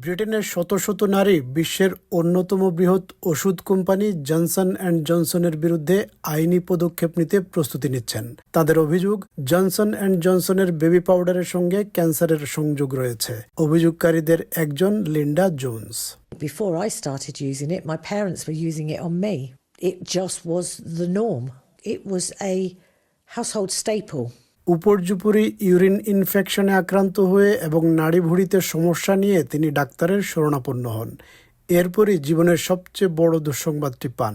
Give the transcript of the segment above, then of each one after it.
ব্রিটেনের শত শত নারী বিশ্বের অন্যতম বৃহৎ ওষুধ কোম্পানি জনসন অ্যান্ড জনসনের বিরুদ্ধে আইনি পদক্ষেপ নিতে প্রস্তুতি নিচ্ছেন। তাদের অভিযোগ, জনসন অ্যান্ড জনসনের বেবি পাউডারের সঙ্গে ক্যান্সারের সংযোগ রয়েছে। অভিযোগকারীদের একজন Linda Jones. Before I started using it, my parents were using it on me. It just was the norm. It was a household staple. উপর্যুপরি ইউরিন ইনফেকশনে আক্রান্ত হয়ে এবং নাড়িভুঁড়িতে সমস্যা নিয়ে তিনি ডাক্তারের শরণাপন্ন হন। এরপরই জীবনের সবচেয়ে বড় দুঃসংবাদটি পান।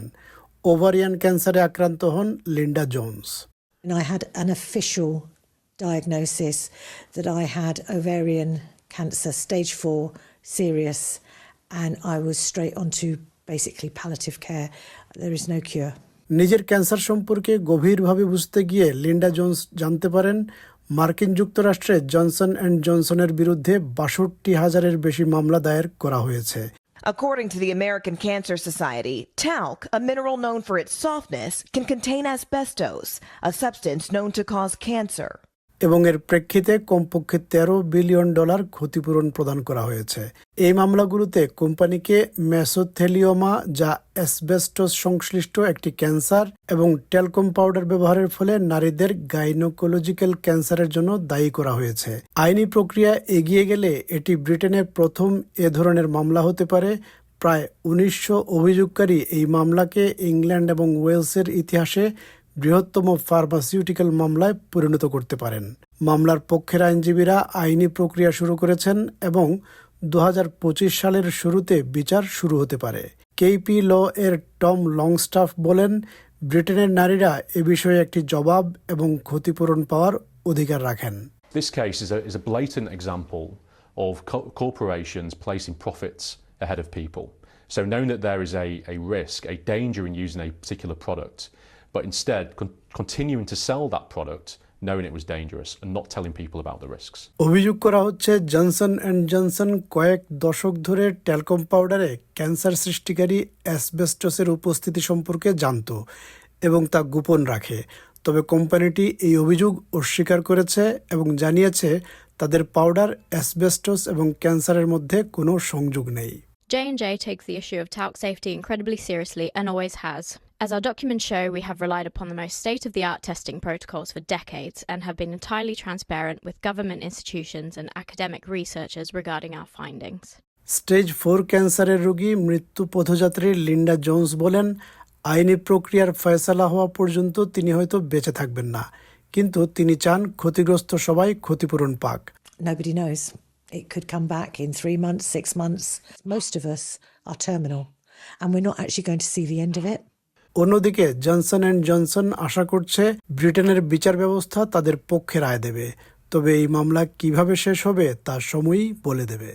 ওভারিয়ান ক্যান্সারে আক্রান্ত হন Linda Jones. And I had an official diagnosis that I had ovarian cancer, stage 4, serious, and I was straight onto basically palliative care. There is no cure. নিজের ক্যান্সার সম্পর্কে গভীরভাবে বুঝতে গিয়ে লিন্ডা জোন্স জানতে পারেন মার্কিন যুক্তরাষ্ট্রে জনসন অ্যান্ড জনসনের বিরুদ্ধে ৬২,০০০-এর বেশি মামলা দায়ের করা হয়েছে। According to the American Cancer Society, talc, a mineral known for its softness, can contain asbestos, a substance known to cause cancer. এবং এর প্রেক্ষিতে কমপক্ষে $13 বিলিয়ন ক্ষতিপূরণ প্রদান করা হয়েছে। এই মামলাগুলোতে কোম্পানিকে মেসোথেলিওমা, যা অ্যাসবেস্টস সংশ্লিষ্ট একটি ক্যান্সার, এবং ট্যালকম পাউডার ব্যবহারের ফলে নারীদের গাইনোকোলজিক্যাল ক্যান্সারের জন্য দায়ী করা হয়েছে। আইনি প্রক্রিয়া এগিয়ে গেলে এটি ব্রিটেনের প্রথম এ ধরনের মামলা হতে পারে। প্রায় ১৯০০ অভিযোগকারী এই মামলাকে ইংল্যান্ড এবং ওয়েলসের ইতিহাসে বৃহত্তম ফার্মাসিউটিক্যাল মামলায় পরিণত করতে পারেন। মামলার পক্ষের আইনজীবীরা আইনি প্রক্রিয়া শুরু করেছেন এবং ২০২৫ সালের শুরুতে বিচার শুরু হতে পারে। কেপি ল এর টম লংস্টাফ বলেন, ব্রিটেনের নারীরা এ বিষয়ে একটি জবাব এবং ক্ষতিপূরণ পাওয়ার অধিকার রাখেন। This case is a blatant example of corporations placing profits ahead of people. So knowing that there is a risk, a danger in using a particular product, but instead continuing to sell that product knowing it was dangerous and not telling people about the risks. অভিযোগ করা হচ্ছে Johnson and Johnson কয়েক দশক ধরে talcum পাউডারে cancer সৃষ্টিকারী অ্যাসবেস্টসের উপস্থিতি সম্পর্কে জানত এবং তা গোপন রাখে। তবে কোম্পানিটি এই অভিযোগ অস্বীকার করেছে এবং জানিয়েছে তাদের পাউডার অ্যাসবেস্টস এবং ক্যান্সারের মধ্যে কোনো সংযোগ নেই। J&J takes the issue of talc safety incredibly seriously and always has. As our documents show, we have relied upon the most state-of-the-art testing protocols for decades and have been entirely transparent with government institutions and academic researchers regarding our findings. Stage 4 ক্যান্সারের রোগী মৃত্যু পথযাত্রী Linda Jones বলেন, আইনি প্রক্রিয়ার ফয়সালা হওয়া পর্যন্ত তিনি হয়তো বেঁচে থাকবেন না, কিন্তু তিনি চান ক্ষতিগ্রস্ত সবাই ক্ষতিপূরণ পাক। Nobody knows. It could come back in 3 months, 6 months. Most of us are terminal, and we're not actually going to see the end of it. অন্যদিকে জনসন অ্যান্ড জনসন আশা করছে ব্রিটেনের বিচার ব্যবস্থা তাদের পক্ষে রায় দেবে। তবে এই মামলা কিভাবে শেষ হবে তা সময়ই বলে দেবে।